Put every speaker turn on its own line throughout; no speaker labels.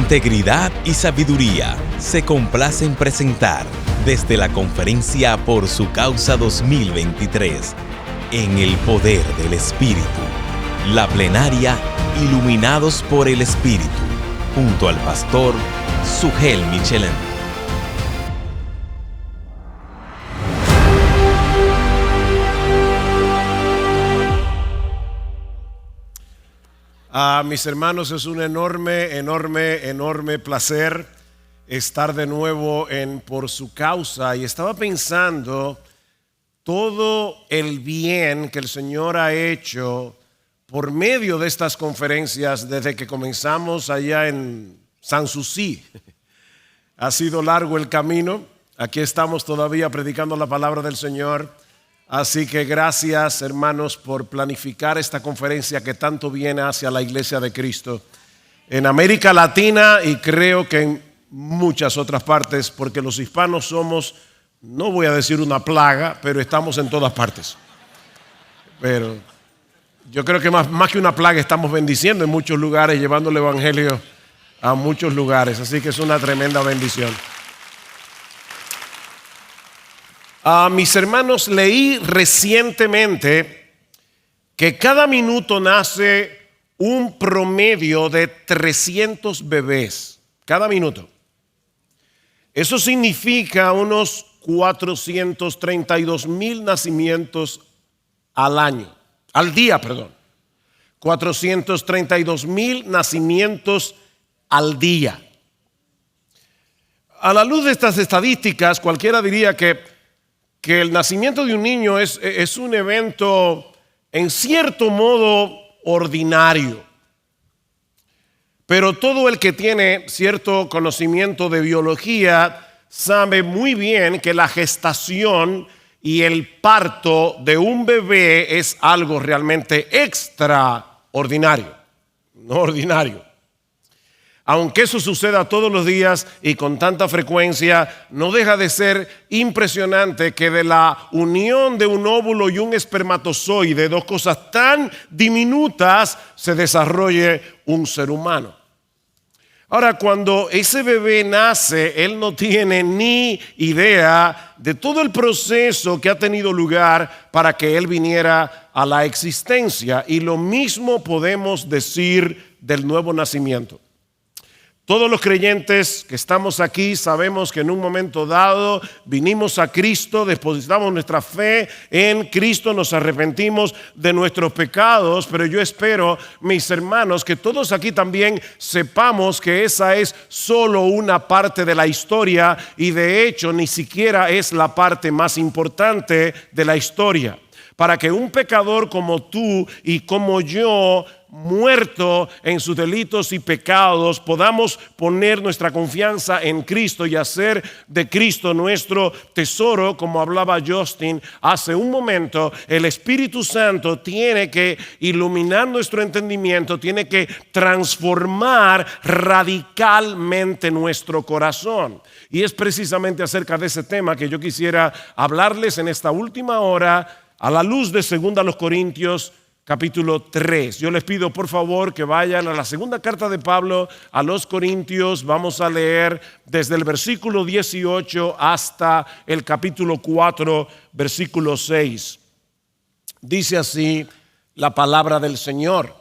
Integridad y sabiduría se complace en presentar desde la Conferencia Por Su Causa 2023, en el poder del Espíritu, la plenaria Iluminados por el Espíritu, junto al pastor Sugel Michelén.
Mis hermanos, es un enorme placer estar de nuevo en Por Su Causa. Y estaba pensando todo el bien que el Señor ha hecho por medio de estas conferencias desde que comenzamos allá en Sanssouci. Ha sido largo el camino. Aquí estamos todavía predicando la palabra del Señor. Así que gracias, hermanos, por planificar esta conferencia que tanto viene hacia la Iglesia de Cristo en América Latina y creo que en muchas otras partes, porque los hispanos somos, no voy a decir una plaga, pero estamos en todas partes. Pero yo creo que más que una plaga estamos bendiciendo en muchos lugares, llevando el evangelio a muchos lugares. Así que es una tremenda bendición. Mis hermanos, leí recientemente que cada minuto nace un promedio de 300 bebés. Cada minuto. Eso significa unos 432,000 nacimientos al día. 432,000 nacimientos al día. A la luz de estas estadísticas, cualquiera diría que el nacimiento de un niño es un evento en cierto modo ordinario. Pero todo el que tiene cierto conocimiento de biología sabe muy bien que la gestación y el parto de un bebé es algo realmente extraordinario, no ordinario. Aunque eso suceda todos los días y con tanta frecuencia, no deja de ser impresionante que de la unión de un óvulo y un espermatozoide, dos cosas tan diminutas, se desarrolle un ser humano. Ahora, cuando ese bebé nace, él no tiene ni idea de todo el proceso que ha tenido lugar para que él viniera a la existencia. Y lo mismo podemos decir del nuevo nacimiento. Todos los creyentes que estamos aquí sabemos que en un momento dado vinimos a Cristo, depositamos nuestra fe en Cristo, nos arrepentimos de nuestros pecados, pero yo espero, mis hermanos, que todos aquí también sepamos que esa es solo una parte de la historia y de hecho ni siquiera es la parte más importante de la historia. Para que un pecador como tú y como yo, muerto en sus delitos y pecados, podamos poner nuestra confianza en Cristo y hacer de Cristo nuestro tesoro, como hablaba Justin hace un momento. El Espíritu Santo tiene que iluminar nuestro entendimiento, tiene que transformar radicalmente nuestro corazón. Y es precisamente acerca de ese tema que yo quisiera hablarles en esta última hora a la luz de 2 Corintios capítulo 3. Yo les pido por favor que vayan a la segunda carta de Pablo a los Corintios. Vamos a leer desde el versículo 18 hasta el capítulo 4, versículo 6. Dice así la palabra del Señor.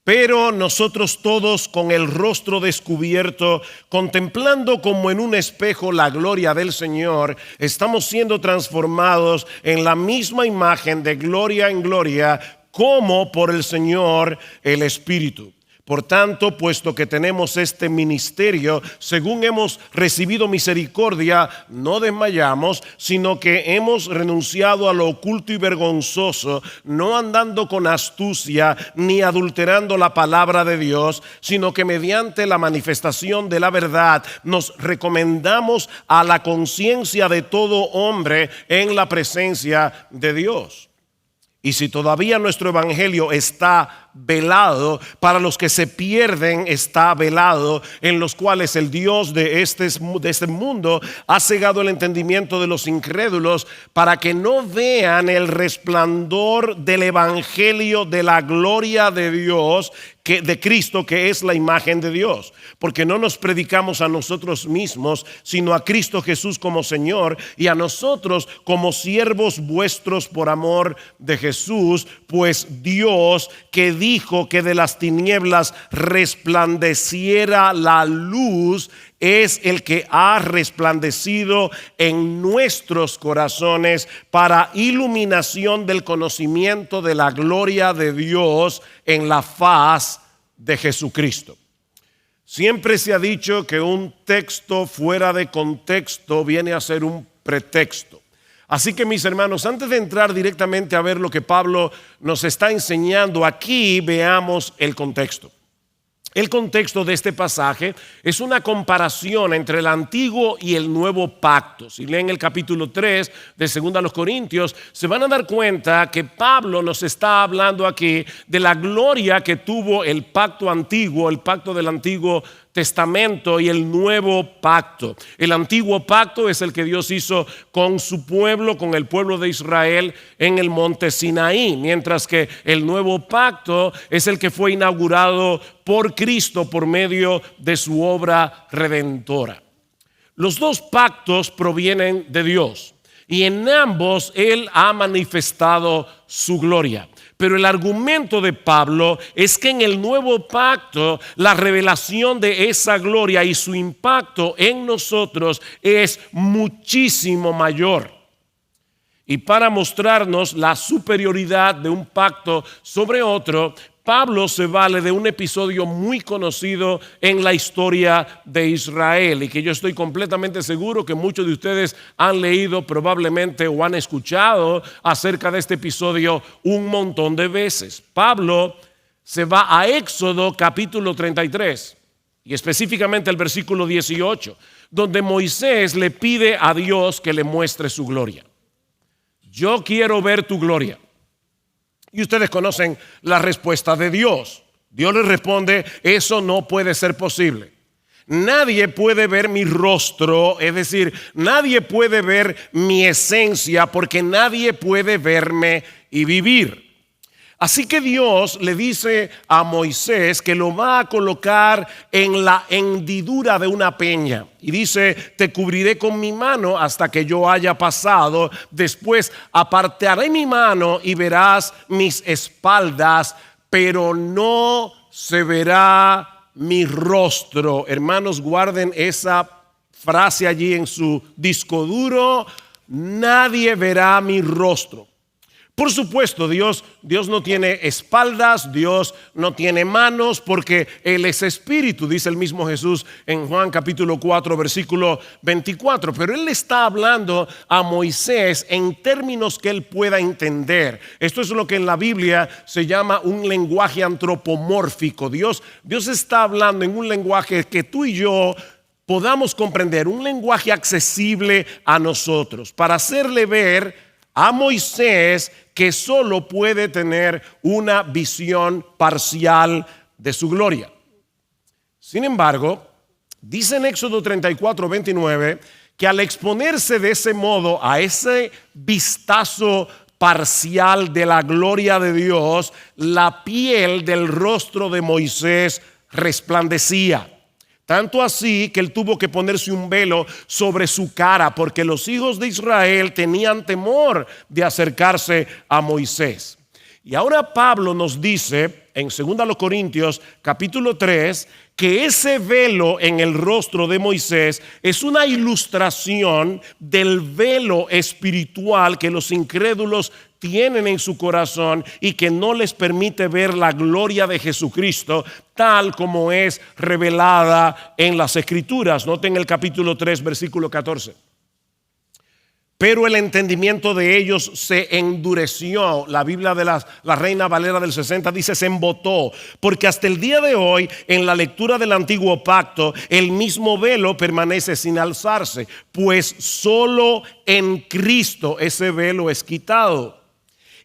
Pero nosotros todos con el rostro descubierto, contemplando como en un espejo la gloria del Señor, estamos siendo transformados en la misma imagen de gloria en gloria, como por el Señor el Espíritu. Por tanto, puesto que tenemos este ministerio, según hemos recibido misericordia, no desmayamos, sino que hemos renunciado a lo oculto y vergonzoso, no andando con astucia ni adulterando la palabra de Dios, sino que mediante la manifestación de la verdad nos recomendamos a la conciencia de todo hombre en la presencia de Dios. Y si todavía nuestro evangelio está velado, para los que se pierden está velado, en los cuales el Dios de este mundo ha cegado el entendimiento de los incrédulos para que no vean el resplandor del evangelio de la gloria de Dios, de Cristo, que es la imagen de Dios. Porque no nos predicamos a nosotros mismos, sino a Cristo Jesús como Señor, y a nosotros como siervos vuestros por amor de Jesús. Pues Dios, que dijo que de las tinieblas resplandeciera la luz, es el que ha resplandecido en nuestros corazones para iluminación del conocimiento de la gloria de Dios en la faz de Jesucristo. Siempre se ha dicho que un texto fuera de contexto viene a ser un pretexto. Así que, mis hermanos, antes de entrar directamente a ver lo que Pablo nos está enseñando aquí, veamos el contexto. El contexto de este pasaje es una comparación entre el antiguo y el nuevo pacto. Si leen el capítulo 3 de 2 Corintios, se van a dar cuenta que Pablo nos está hablando aquí de la gloria que tuvo el pacto antiguo, el pacto del Antiguo Testamento, y el nuevo pacto. El antiguo pacto es el que Dios hizo con su pueblo, con el pueblo de Israel en el monte Sinaí, mientras que el nuevo pacto es el que fue inaugurado por Cristo por medio de su obra redentora. Los dos pactos provienen de Dios y en ambos Él ha manifestado su gloria. Pero el argumento de Pablo es que en el nuevo pacto la revelación de esa gloria y su impacto en nosotros es muchísimo mayor. Y para mostrarnos la superioridad de un pacto sobre otro, Pablo se vale de un episodio muy conocido en la historia de Israel y que yo estoy completamente seguro que muchos de ustedes han leído probablemente o han escuchado acerca de este episodio un montón de veces. Pablo se va a Éxodo capítulo 33 y específicamente el versículo 18, donde Moisés le pide a Dios que le muestre su gloria. Yo quiero ver tu gloria. Y ustedes conocen la respuesta de Dios. Dios le responde: eso no puede ser posible. Nadie puede ver mi rostro, es decir, nadie puede ver mi esencia, porque nadie puede verme y vivir. Así que Dios le dice a Moisés que lo va a colocar en la hendidura de una peña. Y dice: te cubriré con mi mano hasta que yo haya pasado. Después apartaré mi mano y verás mis espaldas, pero no se verá mi rostro. Hermanos, guarden esa frase allí en su disco duro: nadie verá mi rostro. Por supuesto, Dios no tiene espaldas, Dios no tiene manos, porque Él es espíritu, dice el mismo Jesús en Juan capítulo 4, versículo 24. Pero Él está hablando a Moisés en términos que él pueda entender. Esto es lo que en la Biblia se llama un lenguaje antropomórfico. Dios está hablando en un lenguaje que tú y yo podamos comprender, un lenguaje accesible a nosotros, para hacerle ver a Moisés que solo puede tener una visión parcial de su gloria. Sin embargo, dice en Éxodo 34, 29, que al exponerse de ese modo a ese vistazo parcial de la gloria de Dios, la piel del rostro de Moisés resplandecía. Tanto así que él tuvo que ponerse un velo sobre su cara, porque los hijos de Israel tenían temor de acercarse a Moisés. Y ahora Pablo nos dice en 2 Corintios capítulo 3 que ese velo en el rostro de Moisés es una ilustración del velo espiritual que los incrédulos tienen en su corazón y que no les permite ver la gloria de Jesucristo tal como es revelada en las Escrituras. Noten el capítulo 3, versículo 14. Pero el entendimiento de ellos se endureció. La Biblia de la Reina Valera del 60 dice se embotó, porque hasta el día de hoy en la lectura del antiguo pacto el mismo velo permanece sin alzarse, pues solo en Cristo ese velo es quitado.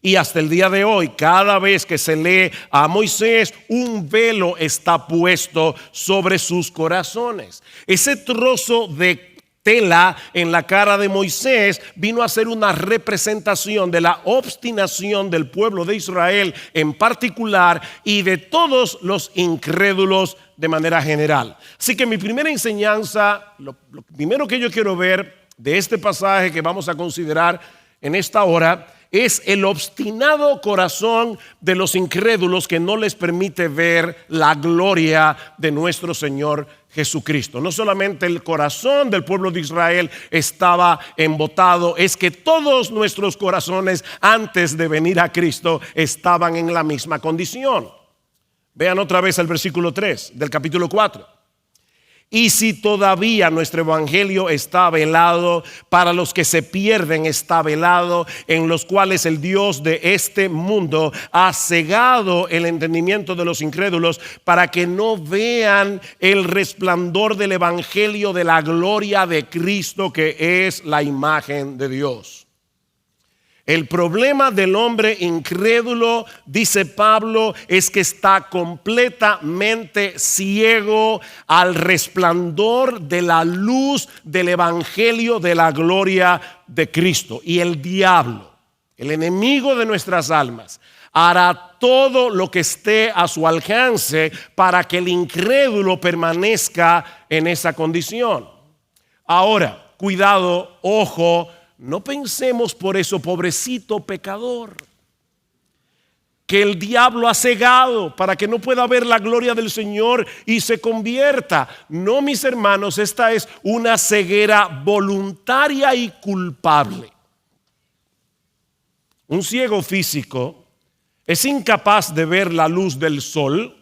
Y hasta el día de hoy, cada vez que se lee a Moisés, un velo está puesto sobre sus corazones. Ese trozo de tela en la cara de Moisés vino a ser una representación de la obstinación del pueblo de Israel en particular y de todos los incrédulos de manera general. Así que mi primera enseñanza, lo primero que yo quiero ver de este pasaje que vamos a considerar en esta hora, es el obstinado corazón de los incrédulos que no les permite ver la gloria de nuestro Señor Jesucristo. No solamente el corazón del pueblo de Israel estaba embotado, es que todos nuestros corazones antes de venir a Cristo estaban en la misma condición. Vean otra vez el versículo 3 del capítulo 4. Y si todavía nuestro evangelio está velado, para los que se pierden está velado, en los cuales el Dios de este mundo ha cegado el entendimiento de los incrédulos para que no vean el resplandor del evangelio de la gloria de Cristo, que es la imagen de Dios. El problema del hombre incrédulo, dice Pablo, es que está completamente ciego al resplandor de la luz del evangelio de la gloria de Cristo. Y el diablo, el enemigo de nuestras almas, hará todo lo que esté a su alcance para que el incrédulo permanezca en esa condición. Ahora, cuidado, ojo. No pensemos por eso, pobrecito pecador, que el diablo ha cegado para que no pueda ver la gloria del Señor y se convierta. No, mis hermanos, esta es una ceguera voluntaria y culpable. Un ciego físico es incapaz de ver la luz del sol,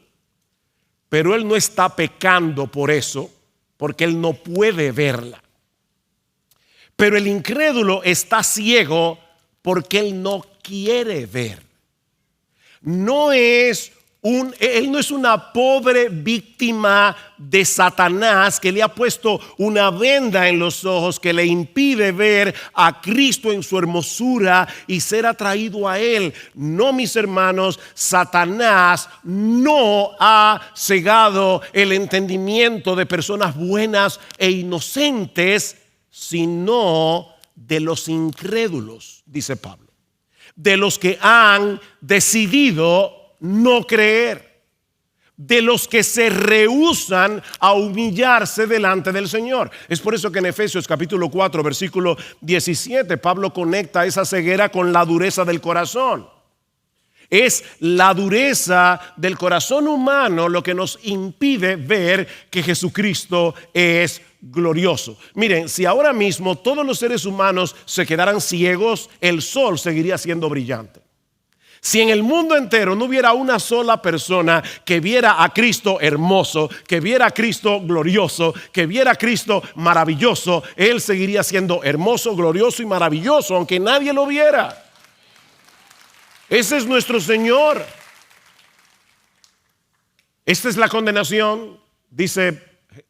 pero él no está pecando por eso, porque él no puede verla. Pero el incrédulo está ciego porque él no quiere ver. Él no es una pobre víctima de Satanás que le ha puesto una venda en los ojos que le impide ver a Cristo en su hermosura y ser atraído a Él. No, mis hermanos, Satanás no ha cegado el entendimiento de personas buenas e inocentes, sino de los incrédulos, dice Pablo, de los que han decidido no creer, de los que se rehúsan a humillarse delante del Señor. Es por eso que en Efesios capítulo 4 versículo 17 Pablo conecta esa ceguera con la dureza del corazón. Es la dureza del corazón humano lo que nos impide ver que Jesucristo es glorioso. Miren, si ahora mismo todos los seres humanos se quedaran ciegos, el sol seguiría siendo brillante. Si en el mundo entero no hubiera una sola persona que viera a Cristo hermoso, que viera a Cristo glorioso, que viera a Cristo maravilloso, Él seguiría siendo hermoso, glorioso y maravilloso, aunque nadie lo viera. Ese es nuestro Señor. Esta es la condenación, dice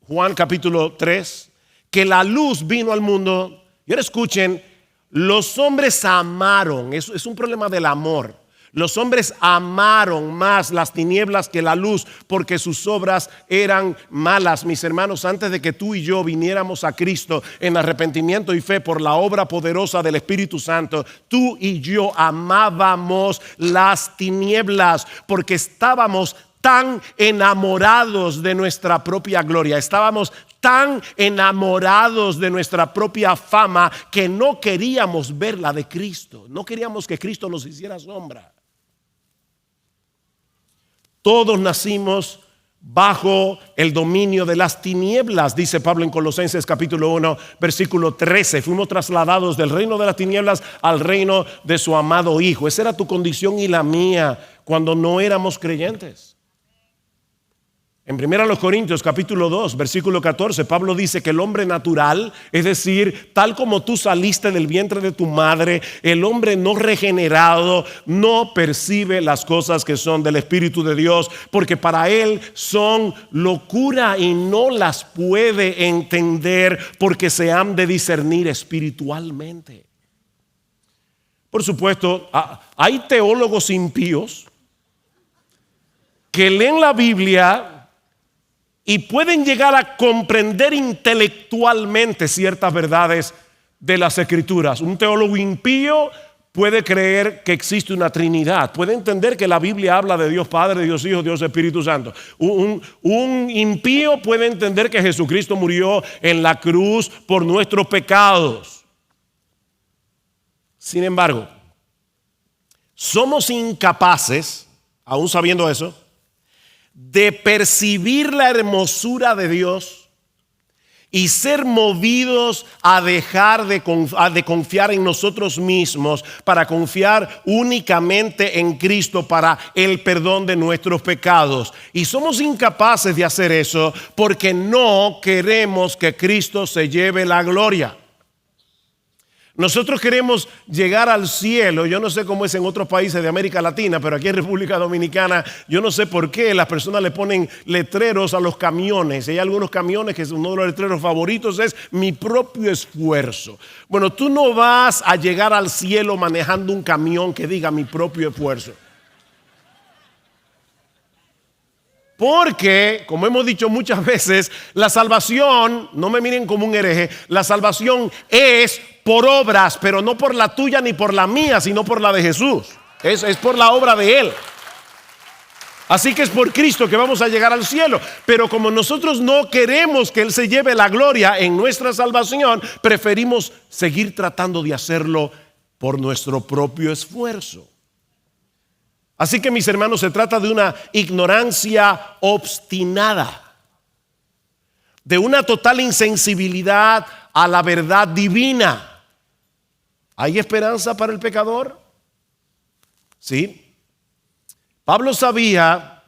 Juan capítulo 3, que la luz vino al mundo. Y ahora escuchen, los hombres amaron, es un problema del amor. Los hombres amaron más las tinieblas que la luz porque sus obras eran malas. Mis hermanos, antes de que tú y yo viniéramos a Cristo en arrepentimiento y fe por la obra poderosa del Espíritu Santo, tú y yo amábamos las tinieblas porque estábamos tan enamorados de nuestra propia gloria, estábamos tan enamorados de nuestra propia fama que no queríamos ver la de Cristo, no queríamos que Cristo nos hiciera sombra. Todos nacimos bajo el dominio de las tinieblas, dice Pablo en Colosenses capítulo 1 versículo 13. Fuimos trasladados del reino de las tinieblas al reino de su amado Hijo. Esa era tu condición y la mía cuando no éramos creyentes. En 1 Corintios capítulo 2 versículo 14 Pablo dice que el hombre natural, es decir, tal como tú saliste del vientre de tu madre, el hombre no regenerado no percibe las cosas que son del Espíritu de Dios, porque para él son locura y no las puede entender porque se han de discernir espiritualmente. Por supuesto, hay teólogos impíos que leen la Biblia y pueden llegar a comprender intelectualmente ciertas verdades de las Escrituras. Un teólogo impío puede creer que existe una Trinidad, puede entender que la Biblia habla de Dios Padre, Dios Hijo, Dios Espíritu Santo. Un impío puede entender que Jesucristo murió en la cruz por nuestros pecados. Sin embargo, somos incapaces, aún sabiendo eso, de percibir la hermosura de Dios y ser movidos a dejar de confiar en nosotros mismos para confiar únicamente en Cristo para el perdón de nuestros pecados. Y somos incapaces de hacer eso porque no queremos que Cristo se lleve la gloria. Nosotros queremos llegar al cielo. Yo no sé cómo es en otros países de América Latina, pero aquí en República Dominicana yo no sé por qué las personas le ponen letreros a los camiones. Hay algunos camiones que uno de los letreros favoritos es mi propio esfuerzo. Bueno, tú no vas a llegar al cielo manejando un camión que diga mi propio esfuerzo. Porque, como hemos dicho muchas veces, la salvación, no me miren como un hereje, la salvación es por obras, pero no por la tuya ni por la mía, sino por la de Jesús. Es por la obra de Él. Así que es por Cristo que vamos a llegar al cielo. Pero como nosotros no queremos que Él se lleve la gloria en nuestra salvación, preferimos seguir tratando de hacerlo por nuestro propio esfuerzo. Así que, mis hermanos, se trata de una ignorancia obstinada, de una total insensibilidad a la verdad divina. ¿Hay esperanza para el pecador? Sí. Pablo sabía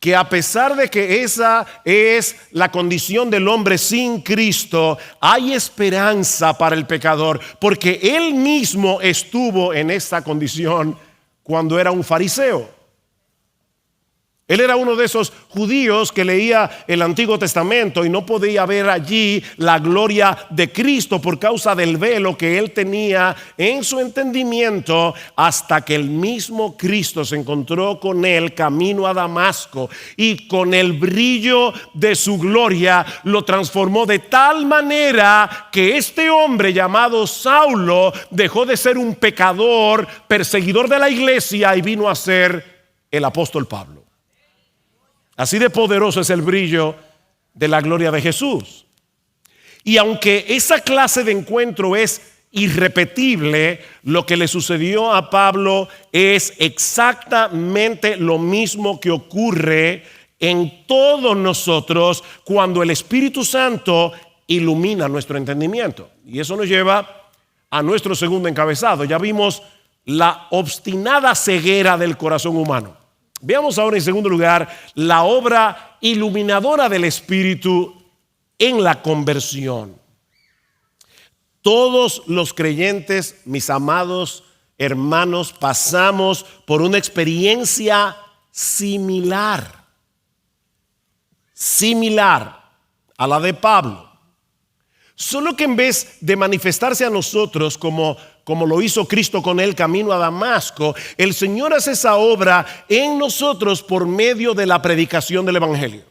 que a pesar de que esa es la condición del hombre sin Cristo, hay esperanza para el pecador, porque él mismo estuvo en esta condición cuando era un fariseo. Él era uno de esos judíos que leía el Antiguo Testamento y no podía ver allí la gloria de Cristo por causa del velo que él tenía en su entendimiento, hasta que el mismo Cristo se encontró con él camino a Damasco y con el brillo de su gloria lo transformó de tal manera que este hombre llamado Saulo dejó de ser un pecador, perseguidor de la iglesia, y vino a ser el apóstol Pablo. Así de poderoso es el brillo de la gloria de Jesús. Y aunque esa clase de encuentro es irrepetible, lo que le sucedió a Pablo es exactamente lo mismo que ocurre en todos nosotros cuando el Espíritu Santo ilumina nuestro entendimiento. Y eso nos lleva a nuestro segundo encabezado. Ya vimos la obstinada ceguera del corazón humano. Veamos ahora en segundo lugar la obra iluminadora del Espíritu en la conversión. Todos los creyentes, mis amados hermanos, pasamos por una experiencia similar a la de Pablo. Solo que en vez de manifestarse a nosotros como lo hizo Cristo con él camino a Damasco, el Señor hace esa obra en nosotros por medio de la predicación del Evangelio.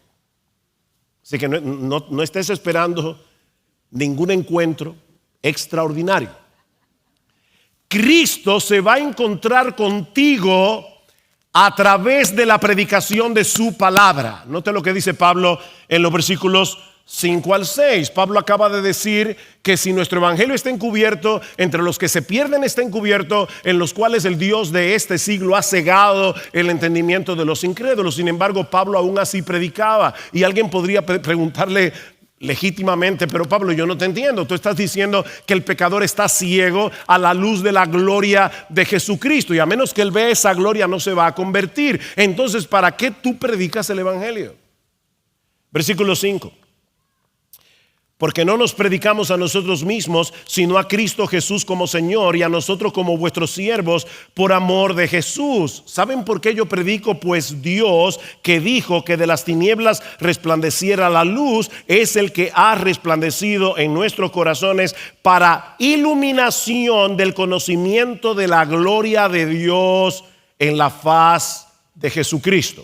Así que no estés esperando ningún encuentro extraordinario. Cristo se va a encontrar contigo a través de la predicación de su palabra. Note lo que dice Pablo en los versículos 5 al 6. Pablo acaba de decir que si nuestro evangelio está encubierto, entre los que se pierden está encubierto, en los cuales el Dios de este siglo ha cegado el entendimiento de los incrédulos. Sin embargo, Pablo aún así predicaba. Y alguien podría preguntarle legítimamente: pero Pablo, yo no te entiendo. Tú estás diciendo que el pecador está ciego a la luz de la gloria de Jesucristo, y a menos que él vea esa gloria no se va a convertir. Entonces, ¿para qué tú predicas el evangelio? Versículo 5. Porque no nos predicamos a nosotros mismos, sino a Cristo Jesús como Señor y a nosotros como vuestros siervos por amor de Jesús. ¿Saben por qué yo predico? Pues Dios, que dijo que de las tinieblas resplandeciera la luz, es el que ha resplandecido en nuestros corazones para iluminación del conocimiento de la gloria de Dios en la faz de Jesucristo.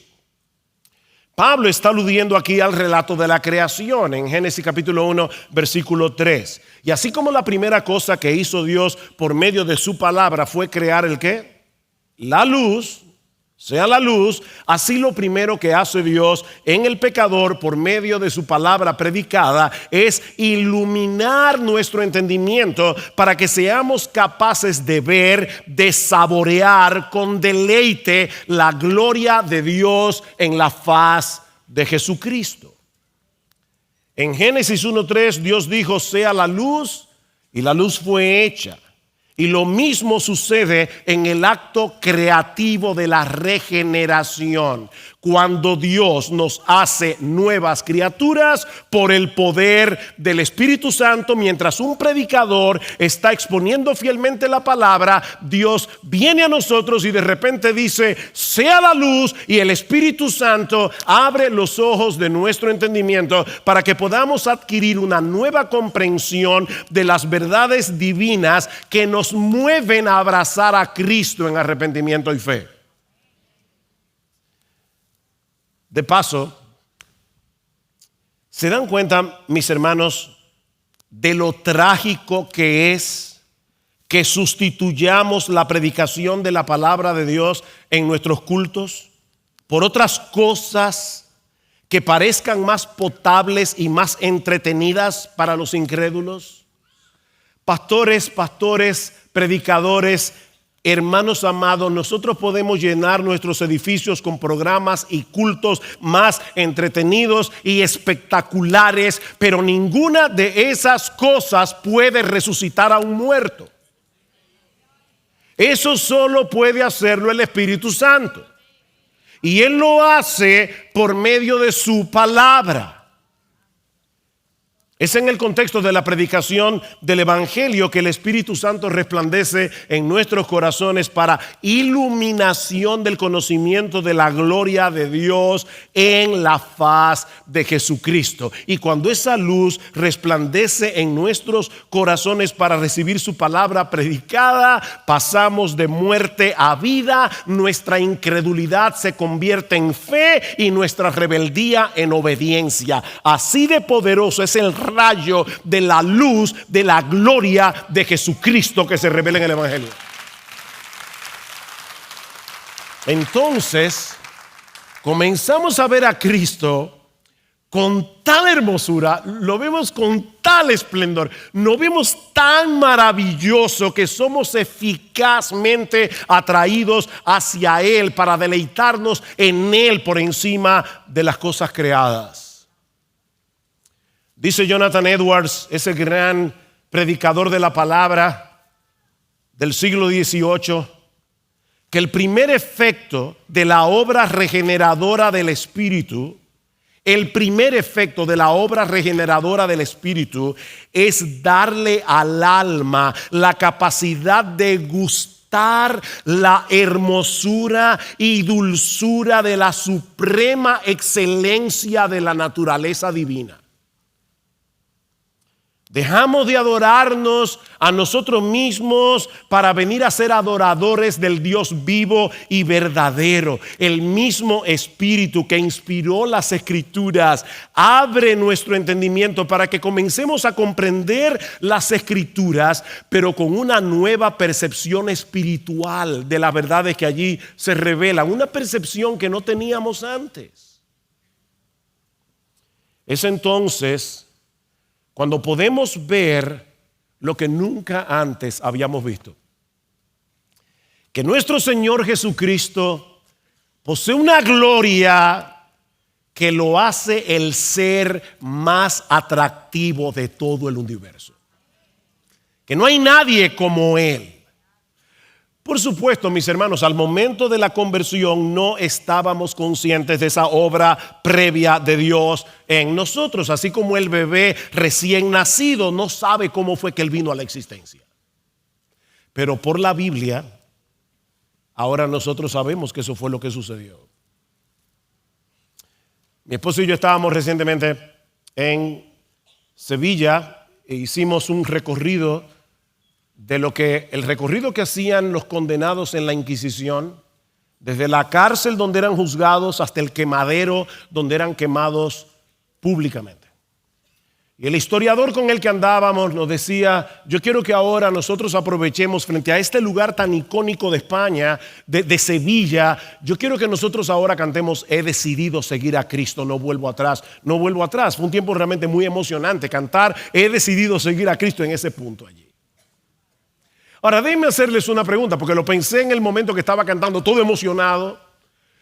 Pablo está aludiendo aquí al relato de la creación en Génesis capítulo 1, versículo 3. Y así como la primera cosa que hizo Dios por medio de su palabra fue crear ¿el qué? La luz, sea la luz, así lo primero que hace Dios en el pecador por medio de su palabra predicada es iluminar nuestro entendimiento para que seamos capaces de ver, de saborear con deleite la gloria de Dios en la faz de Jesucristo. En Génesis 1:3 Dios dijo: sea la luz, y la luz fue hecha. Y lo mismo sucede en el acto creativo de la regeneración, cuando Dios nos hace nuevas criaturas por el poder del Espíritu Santo. Mientras un predicador está exponiendo fielmente la palabra, Dios viene a nosotros y de repente dice: sea la luz, y el Espíritu Santo abre los ojos de nuestro entendimiento para que podamos adquirir una nueva comprensión de las verdades divinas que nos mueven a abrazar a Cristo en arrepentimiento y fe. De paso, ¿se dan cuenta, mis hermanos, de lo trágico que es que sustituyamos la predicación de la palabra de Dios en nuestros cultos por otras cosas que parezcan más potables y más entretenidas para los incrédulos? Pastores, predicadores, hermanos amados, nosotros podemos llenar nuestros edificios con programas y cultos más entretenidos y espectaculares, pero ninguna de esas cosas puede resucitar a un muerto. Eso solo puede hacerlo el Espíritu Santo. Y Él lo hace por medio de su palabra. Es en el contexto de la predicación del Evangelio que el Espíritu Santo resplandece en nuestros corazones para iluminación del conocimiento de la gloria de Dios en la faz de Jesucristo. Y cuando esa luz resplandece en nuestros corazones para recibir su palabra predicada, pasamos de muerte a vida, nuestra incredulidad se convierte en fe y nuestra rebeldía en obediencia. Así de poderoso es el rayo de la luz de la gloria de Jesucristo que se revela en el Evangelio. Entonces comenzamos a ver a Cristo con tal hermosura, lo vemos con tal esplendor, lo vemos tan maravilloso que somos eficazmente atraídos hacia Él para deleitarnos en Él por encima de las cosas creadas. Dice Jonathan Edwards, ese gran predicador de la palabra del siglo XVIII, que el primer efecto de la obra regeneradora del Espíritu, es darle al alma la capacidad de gustar la hermosura y dulzura de la suprema excelencia de la naturaleza divina. Dejamos de adorarnos a nosotros mismos para venir a ser adoradores del Dios vivo y verdadero. El mismo Espíritu que inspiró las Escrituras abre nuestro entendimiento para que comencemos a comprender las Escrituras, pero con una nueva percepción espiritual de las verdades que allí se revelan, una percepción que no teníamos antes. Es entonces cuando podemos ver lo que nunca antes habíamos visto. Que nuestro Señor Jesucristo posee una gloria que lo hace el ser más atractivo de todo el universo. Que no hay nadie como Él. Por supuesto, mis hermanos, al momento de la conversión no estábamos conscientes de esa obra previa de Dios en nosotros, así como el bebé recién nacido no sabe cómo fue que él vino a la existencia. Pero por la Biblia, ahora nosotros sabemos que eso fue lo que sucedió. Mi esposo y yo estábamos recientemente en Sevilla e hicimos un recorrido de el recorrido que hacían los condenados en la Inquisición, desde la cárcel donde eran juzgados hasta el quemadero donde eran quemados públicamente. Y el historiador con el que andábamos nos decía: yo quiero que ahora nosotros aprovechemos frente a este lugar tan icónico de España, de Sevilla, yo quiero que nosotros ahora cantemos: he decidido seguir a Cristo, no vuelvo atrás, no vuelvo atrás. Fue un tiempo realmente muy emocionante cantar he decidido seguir a Cristo en ese punto allí. Ahora déjenme hacerles una pregunta, porque lo pensé en el momento que estaba cantando todo emocionado.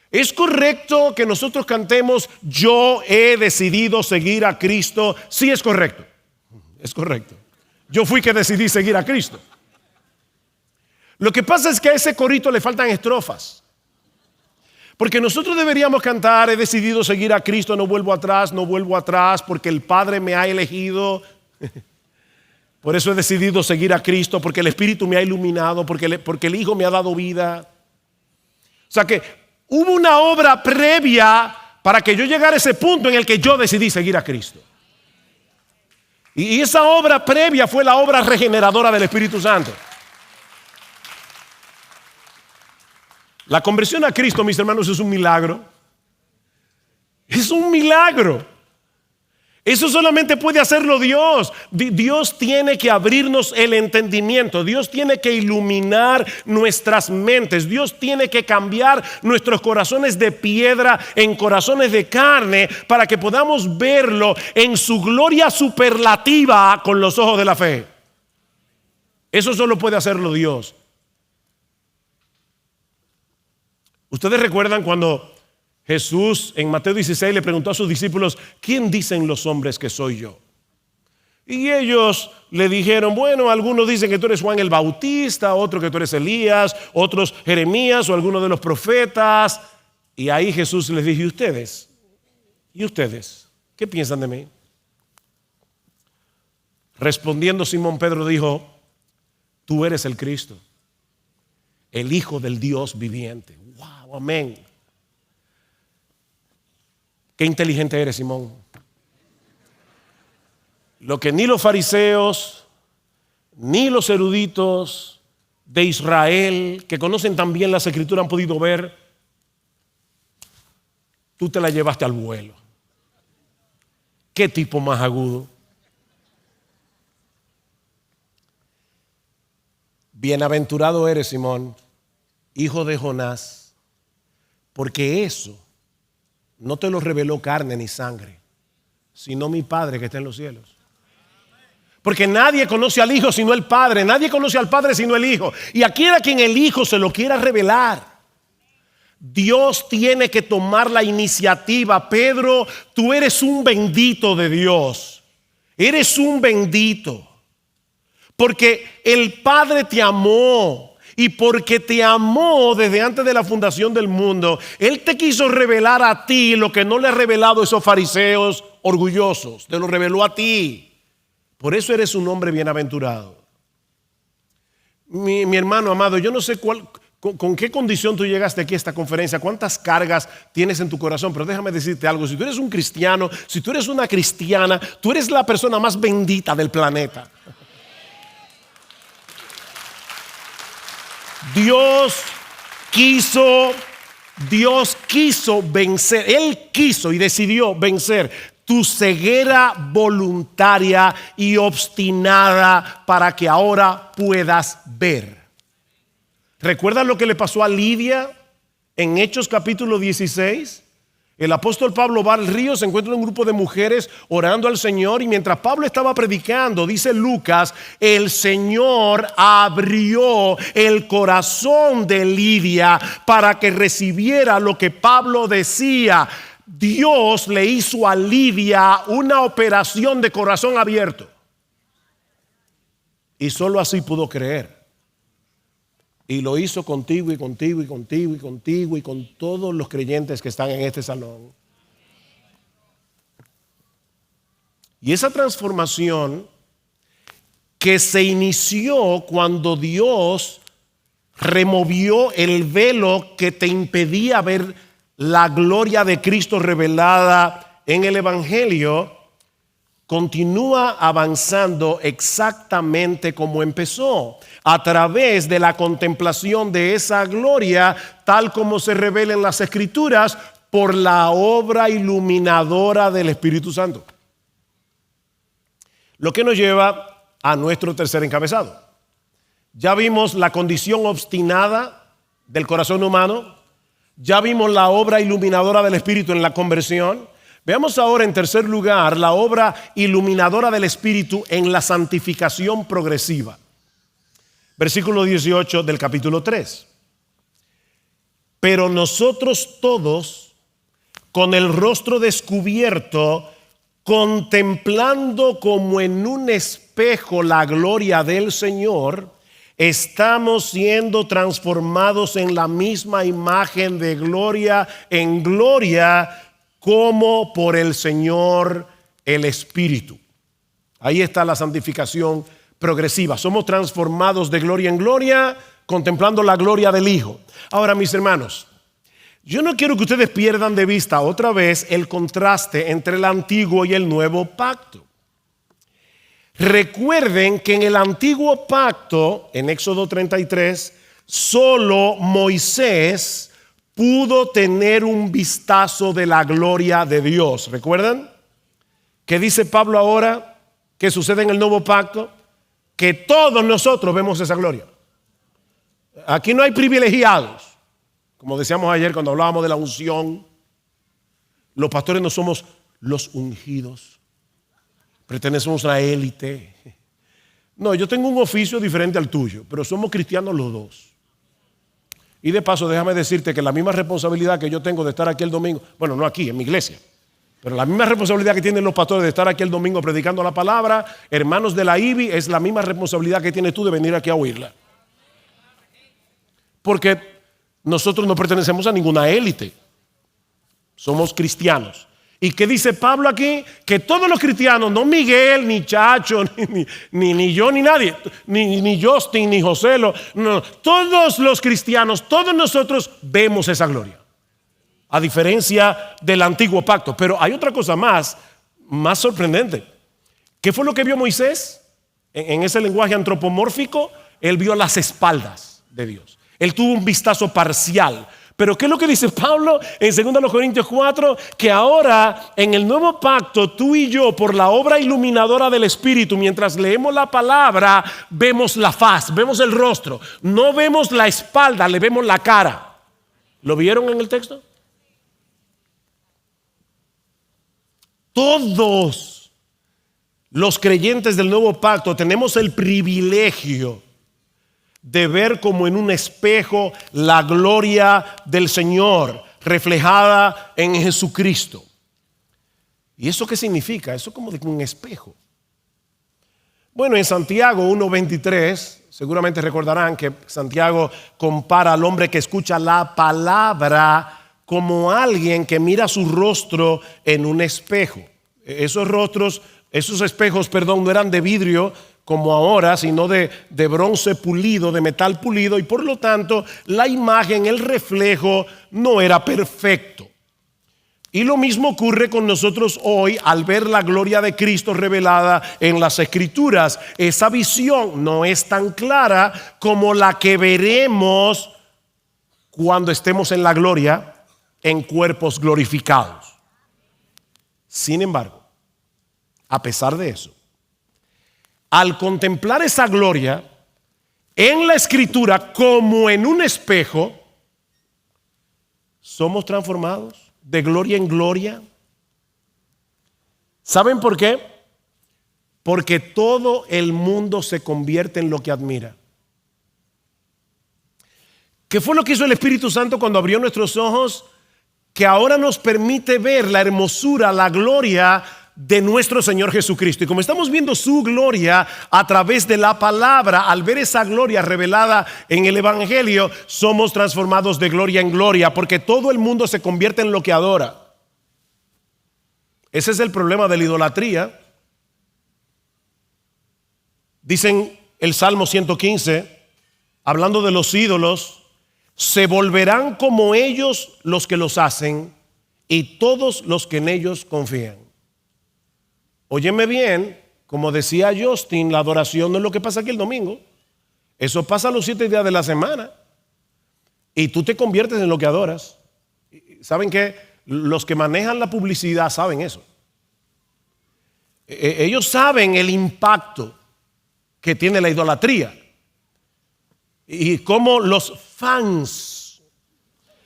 ¿Es correcto que nosotros cantemos yo he decidido seguir a Cristo? Sí, es correcto. Es correcto. Yo fui que decidí seguir a Cristo. Lo que pasa es que a ese corito le faltan estrofas. Porque nosotros deberíamos cantar he decidido seguir a Cristo, no vuelvo atrás, porque el Padre me ha elegido. Por eso he decidido seguir a Cristo, porque el Espíritu me ha iluminado, porque el Hijo me ha dado vida. O sea que hubo una obra previa para que yo llegara a ese punto en el que yo decidí seguir a Cristo. Y esa obra previa fue la obra regeneradora del Espíritu Santo. La conversión a Cristo, mis hermanos, es un milagro. Es un milagro. Eso solamente puede hacerlo Dios. Dios tiene que abrirnos el entendimiento. Dios tiene que iluminar nuestras mentes. Dios tiene que cambiar nuestros corazones de piedra en corazones de carne para que podamos verlo en su gloria superlativa con los ojos de la fe. Eso solo puede hacerlo Dios. ¿Ustedes recuerdan cuando Jesús en Mateo 16 le preguntó a sus discípulos: ¿quién dicen los hombres que soy yo? Y ellos le dijeron: bueno, algunos dicen que tú eres Juan el Bautista, otros que tú eres Elías, otros Jeremías o alguno de los profetas. Y ahí Jesús les dijo: ¿y ustedes? ¿Y ustedes? ¿Qué piensan de mí? Respondiendo Simón Pedro dijo: tú eres el Cristo, el Hijo del Dios viviente. Wow, amén. Qué inteligente eres, Simón. Lo que ni los fariseos, ni los eruditos de Israel, que conocen tan bien las Escrituras, han podido ver, tú te la llevaste al vuelo. Qué tipo más agudo. Bienaventurado eres, Simón, hijo de Jonás, porque eso no te lo reveló carne ni sangre, sino mi Padre que está en los cielos. Porque nadie conoce al Hijo sino el Padre. Nadie conoce al Padre sino el Hijo. Y a quien el Hijo se lo quiera revelar. Dios tiene que tomar la iniciativa. Pedro, tú eres un bendito de Dios. Eres un bendito. Porque el Padre te amó. Y porque te amó desde antes de la fundación del mundo, Él te quiso revelar a ti lo que no le ha revelado a esos fariseos orgullosos. Te lo reveló a ti. Por eso eres un hombre bienaventurado. Mi hermano amado, yo no sé con qué condición tú llegaste aquí a esta conferencia, cuántas cargas tienes en tu corazón, pero déjame decirte algo. Si tú eres un cristiano, si tú eres una cristiana, tú eres la persona más bendita del planeta. Dios quiso vencer, Él quiso y decidió vencer tu ceguera voluntaria y obstinada para que ahora puedas ver. ¿Recuerdan lo que le pasó a Lidia en Hechos capítulo 16? El apóstol Pablo va al río, se encuentra un grupo de mujeres orando al Señor y mientras Pablo estaba predicando, dice Lucas, el Señor abrió el corazón de Lidia para que recibiera lo que Pablo decía. Dios le hizo a Lidia una operación de corazón abierto y solo así pudo creer. Y lo hizo contigo y contigo y contigo y contigo y con todos los creyentes que están en este salón. Y esa transformación que se inició cuando Dios removió el velo que te impedía ver la gloria de Cristo revelada en el Evangelio, continúa avanzando exactamente como empezó, a través de la contemplación de esa gloria, tal como se revela en las Escrituras, por la obra iluminadora del Espíritu Santo. Lo que nos lleva a nuestro tercer encabezado. Ya vimos la condición obstinada del corazón humano, ya vimos la obra iluminadora del Espíritu en la conversión. Veamos ahora en tercer lugar la obra iluminadora del Espíritu en la santificación progresiva. Versículo 18 del capítulo 3. Pero nosotros todos, con el rostro descubierto, contemplando como en un espejo la gloria del Señor, estamos siendo transformados en la misma imagen de gloria en gloria, como por el Señor el Espíritu. Ahí está la santificación progresiva. Somos transformados de gloria en gloria, contemplando la gloria del Hijo. Ahora, mis hermanos, yo no quiero que ustedes pierdan de vista otra vez el contraste entre el antiguo y el nuevo pacto. Recuerden que en el antiguo pacto, en Éxodo 33, solo Moisés pudo tener un vistazo de la gloria de Dios. ¿Recuerdan? ¿Qué dice Pablo ahora? ¿Qué sucede en el nuevo pacto? Que todos nosotros vemos esa gloria. Aquí no hay privilegiados. Como decíamos ayer cuando hablábamos de la unción, los pastores no somos los ungidos, pertenecemos a una élite. No, yo tengo un oficio diferente al tuyo, pero somos cristianos los dos. Y de paso, déjame decirte que la misma responsabilidad que yo tengo de estar aquí el domingo, bueno, no aquí, en mi iglesia, pero la misma responsabilidad que tienen los pastores de estar aquí el domingo predicando la palabra, hermanos de la IBI, es la misma responsabilidad que tienes tú de venir aquí a oírla. Porque nosotros no pertenecemos a ninguna élite. Somos cristianos. ¿Y qué dice Pablo aquí? Que todos los cristianos, no Miguel, ni Chacho, ni yo, ni nadie, ni Justin, ni José, no, todos los cristianos, todos nosotros vemos esa gloria. A diferencia del antiguo pacto. Pero hay otra cosa más sorprendente. ¿Qué fue lo que vio Moisés? En ese lenguaje antropomórfico, él vio las espaldas de Dios. Él tuvo un vistazo parcial. Pero ¿qué es lo que dice Pablo en 2 Corintios 4? Que ahora en el nuevo pacto tú y yo, por la obra iluminadora del Espíritu, mientras leemos la palabra, vemos la faz, vemos el rostro. No vemos la espalda, le vemos la cara. ¿Lo vieron en el texto? Todos los creyentes del nuevo pacto tenemos el privilegio de ver como en un espejo la gloria del Señor reflejada en Jesucristo. ¿Y eso qué significa? Eso como de un espejo. Bueno, en Santiago 1:23, seguramente recordarán que Santiago compara al hombre que escucha la palabra como alguien que mira su rostro en un espejo. Esos espejos, no eran de vidrio como ahora, sino de bronce pulido, de metal pulido, y por lo tanto la imagen, el reflejo no era perfecto. Y lo mismo ocurre con nosotros hoy al ver la gloria de Cristo revelada en las Escrituras. Esa visión no es tan clara como la que veremos cuando estemos en la gloria en cuerpos glorificados. Sin embargo, a pesar de eso, al contemplar esa gloria en la Escritura como en un espejo, somos transformados de gloria en gloria. ¿Saben por qué? Porque todo el mundo se convierte en lo que admira. ¿Qué fue lo que hizo el Espíritu Santo cuando abrió nuestros ojos? Que ahora nos permite ver la hermosura, la gloria de nuestro Señor Jesucristo. Y como estamos viendo su gloria a través de la palabra, al ver esa gloria revelada en el Evangelio, somos transformados de gloria en gloria, porque todo el mundo se convierte en lo que adora. Ese es el problema de la idolatría. Dicen el Salmo 115, hablando de los ídolos: se volverán como ellos los que los hacen y todos los que en ellos confían. Óyeme bien, como decía Justin, la adoración no es lo que pasa aquí el domingo. Eso pasa los 7 días de la semana. Y tú te conviertes en lo que adoras. ¿Saben qué? Los que manejan la publicidad saben eso. Ellos saben el impacto que tiene la idolatría y cómo los fans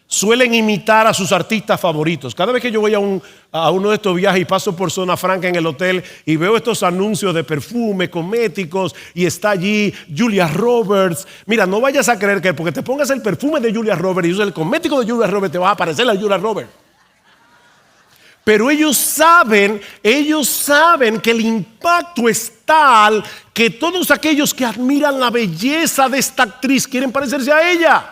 suelen imitar a sus artistas favoritos. Cada vez que yo voy a uno de estos viajes y paso por Zona Franca en el hotel y veo estos anuncios de perfume, cosméticos, y está allí Julia Roberts. Mira, no vayas a creer que porque te pongas el perfume de Julia Roberts y uses el cosmético de Julia Roberts te va a aparecer la Julia Roberts. Pero ellos saben que el impacto es tal que todos aquellos que admiran la belleza de esta actriz quieren parecerse a ella.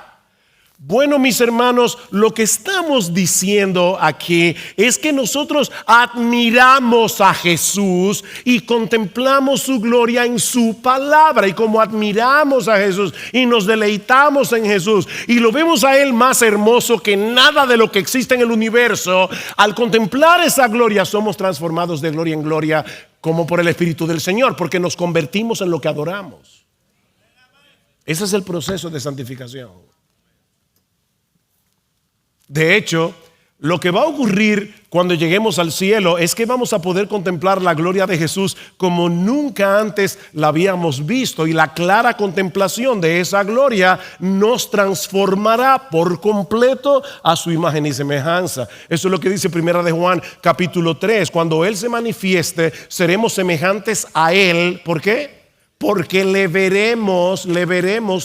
Bueno, mis hermanos, lo que estamos diciendo aquí es que nosotros admiramos a Jesús y contemplamos su gloria en su palabra. Y como admiramos a Jesús y nos deleitamos en Jesús y lo vemos a Él más hermoso que nada de lo que existe en el universo, al contemplar esa gloria somos transformados de gloria en gloria como por el Espíritu del Señor, porque nos convertimos en lo que adoramos. Ese es el proceso de santificación. De hecho, lo que va a ocurrir cuando lleguemos al cielo es que vamos a poder contemplar la gloria de Jesús como nunca antes la habíamos visto, y la clara contemplación de esa gloria nos transformará por completo a su imagen y semejanza. Eso es lo que dice Primera de Juan capítulo 3. Cuando Él se manifieste, seremos semejantes a Él. ¿Por qué? Porque le veremos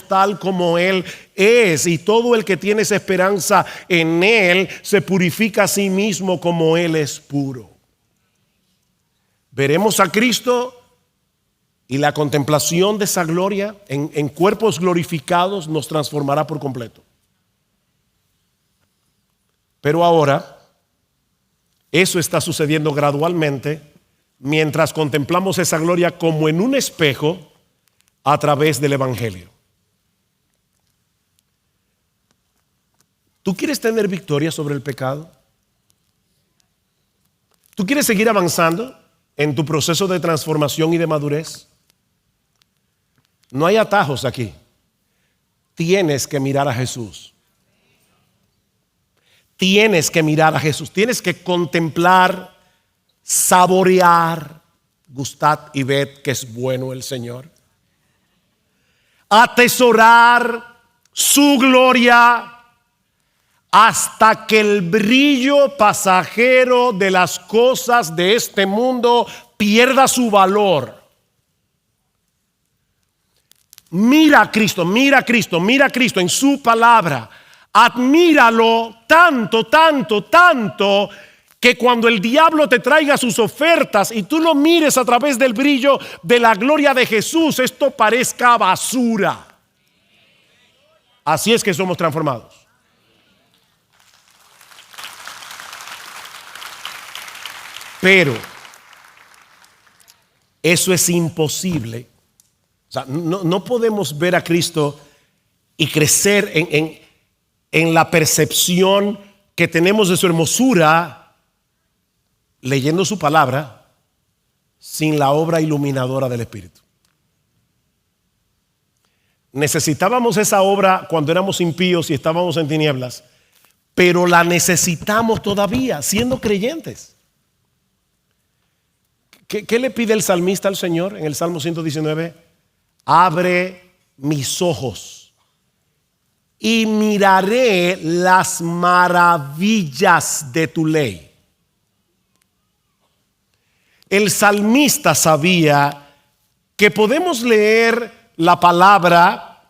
tal como Él es, y todo el que tiene esa esperanza en Él se purifica a sí mismo como Él es puro. Veremos a Cristo, y la contemplación de esa gloria en cuerpos glorificados nos transformará por completo. Pero ahora, eso está sucediendo gradualmente mientras contemplamos esa gloria como en un espejo a través del Evangelio. ¿Tú quieres tener victoria sobre el pecado? ¿Tú quieres seguir avanzando en tu proceso de transformación y de madurez? No hay atajos aquí. Tienes que mirar a Jesús. Tienes que mirar a Jesús. Tienes que contemplar, saborear, gustad y ved que es bueno el Señor. Atesorar su gloria hasta que el brillo pasajero de las cosas de este mundo pierda su valor. Mira a Cristo, mira a Cristo, mira a Cristo en su palabra. Admíralo tanto, tanto, tanto, que cuando el diablo te traiga sus ofertas y tú lo mires a través del brillo de la gloria de Jesús, esto parezca basura. Así es que somos transformados. Pero eso es imposible. O sea, no podemos ver a Cristo y crecer en la percepción que tenemos de su hermosura leyendo su palabra sin la obra iluminadora del Espíritu. Necesitábamos esa obra cuando éramos impíos y estábamos en tinieblas, pero la necesitamos todavía siendo creyentes. ¿Qué le pide el salmista al Señor en el Salmo 119? Abre mis ojos y miraré las maravillas de tu ley. El salmista sabía que podemos leer la palabra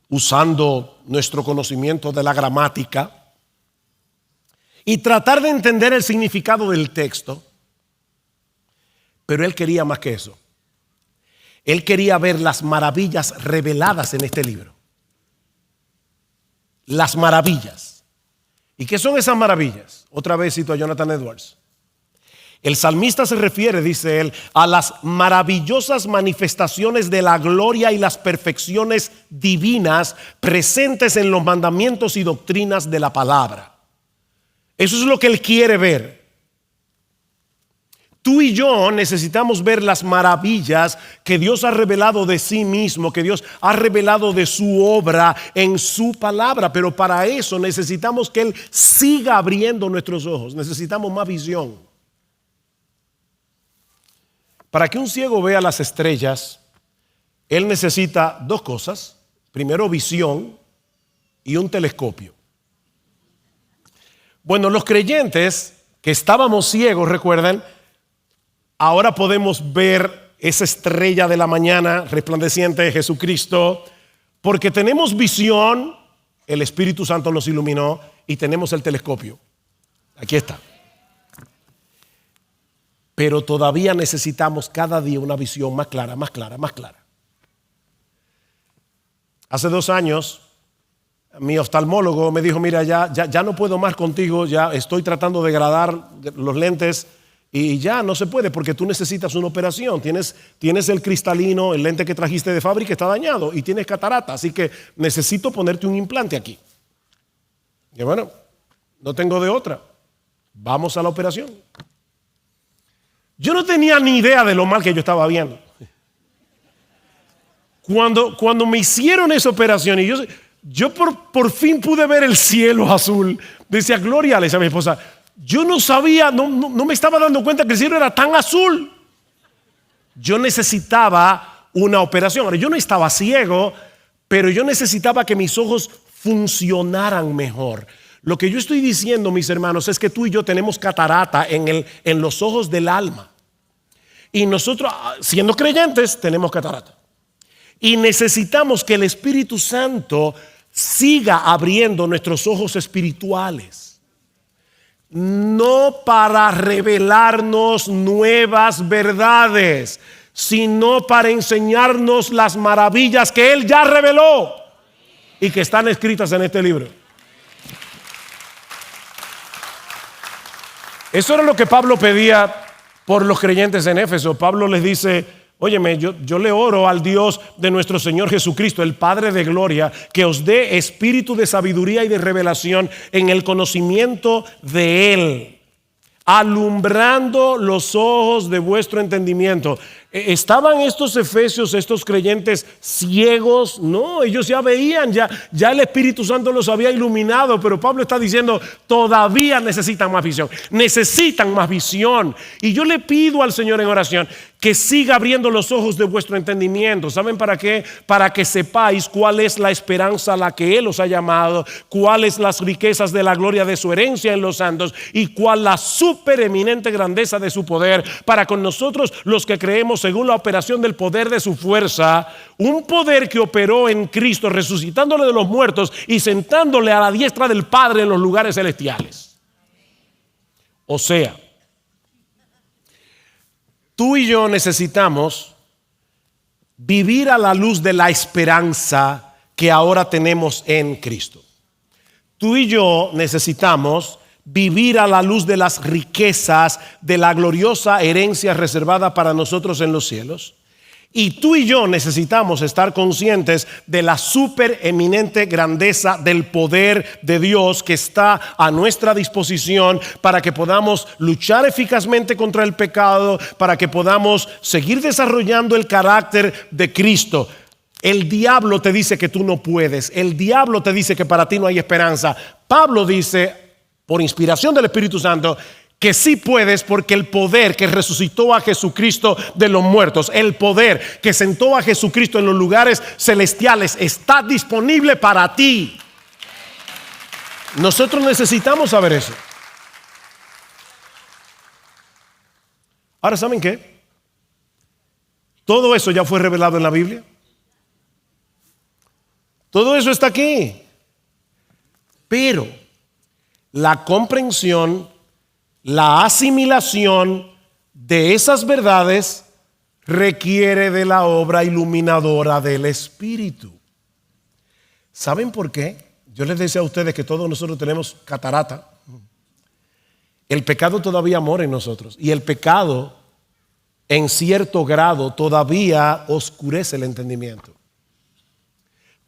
usando nuestro conocimiento de la gramática y tratar de entender el significado del texto, Pero él quería más que eso. Él quería ver las maravillas reveladas en este libro. Las maravillas. ¿Y qué son esas maravillas? Otra vez cito a Jonathan Edwards. El salmista se refiere, dice él, a las maravillosas manifestaciones de la gloria y las perfecciones divinas presentes en los mandamientos y doctrinas de la palabra. Eso es lo que él quiere ver. Tú y yo necesitamos ver las maravillas que Dios ha revelado de sí mismo, que Dios ha revelado de su obra en su palabra. Pero para eso necesitamos que Él siga abriendo nuestros ojos. Necesitamos más visión. Para que un ciego vea las estrellas, él necesita dos cosas. Primero, visión y un telescopio. Bueno, los creyentes que estábamos ciegos, recuerdan, ahora podemos ver esa estrella de la mañana resplandeciente de Jesucristo, porque tenemos visión, el Espíritu Santo nos iluminó, y tenemos el telescopio. Aquí está. Pero todavía necesitamos cada día una visión más clara, más clara, más clara. Hace 2 años, mi oftalmólogo me dijo, mira, ya no puedo más contigo, ya estoy tratando de degradar los lentes y ya no se puede porque tú necesitas una operación. Tienes el cristalino, el lente que trajiste de fábrica está dañado y tienes catarata, así que necesito ponerte un implante aquí. Y bueno, no tengo de otra. Vamos a la operación. Yo no tenía ni idea de lo mal que yo estaba viendo. Cuando me hicieron esa operación y yo por fin pude ver el cielo azul, decía Gloria, le decía a mi esposa, yo no sabía, no me estaba dando cuenta que el cielo era tan azul. Yo necesitaba una operación. Ahora, yo no estaba ciego, pero yo necesitaba que mis ojos funcionaran mejor. Lo que yo estoy diciendo, mis hermanos, es que tú y yo tenemos catarata en los ojos del alma. Y nosotros, siendo creyentes, tenemos catarata. Y necesitamos que el Espíritu Santo siga abriendo nuestros ojos espirituales. No para revelarnos nuevas verdades, sino para enseñarnos las maravillas que Él ya reveló y que están escritas en este libro. Eso era lo que Pablo pedía por los creyentes en Éfeso. Pablo les dice, óyeme, yo le oro al Dios de nuestro Señor Jesucristo, el Padre de gloria, que os dé espíritu de sabiduría y de revelación en el conocimiento de Él, alumbrando los ojos de vuestro entendimiento. ¿Estaban estos efesios, estos creyentes ciegos? No, ellos ya veían, ya el Espíritu Santo los había iluminado, pero Pablo está diciendo, todavía necesitan más visión, necesitan más visión. Y yo le pido al Señor en oración que siga abriendo los ojos de vuestro entendimiento. ¿Saben para qué? Para que sepáis cuál es la esperanza a la que Él os ha llamado, cuáles las riquezas de la gloria de su herencia en los santos y cuál la supereminente grandeza de su poder para con nosotros los que creemos según la operación del poder de su fuerza, un poder que operó en Cristo resucitándole de los muertos y sentándole a la diestra del Padre en los lugares celestiales. O sea, tú y yo necesitamos vivir a la luz de la esperanza que ahora tenemos en Cristo. Tú y yo necesitamos vivir a la luz de las riquezas de la gloriosa herencia reservada para nosotros en los cielos. Y tú y yo necesitamos estar conscientes de la supereminente grandeza del poder de Dios que está a nuestra disposición para que podamos luchar eficazmente contra el pecado, para que podamos seguir desarrollando el carácter de Cristo. El diablo te dice que tú no puedes. El diablo te dice que para ti no hay esperanza. Pablo dice, por inspiración del Espíritu Santo, que sí puedes, porque el poder que resucitó a Jesucristo de los muertos, el poder que sentó a Jesucristo en los lugares celestiales, está disponible para ti. Nosotros necesitamos saber eso. Ahora, ¿saben qué? Todo eso ya fue revelado en la Biblia. Todo eso está aquí. Pero la comprensión, la asimilación, de esas verdades requiere de la obra iluminadora del Espíritu. ¿Saben por qué? Yo les decía a ustedes que todos nosotros tenemos catarata. El pecado todavía mora en nosotros y el pecado en cierto grado todavía oscurece el entendimiento.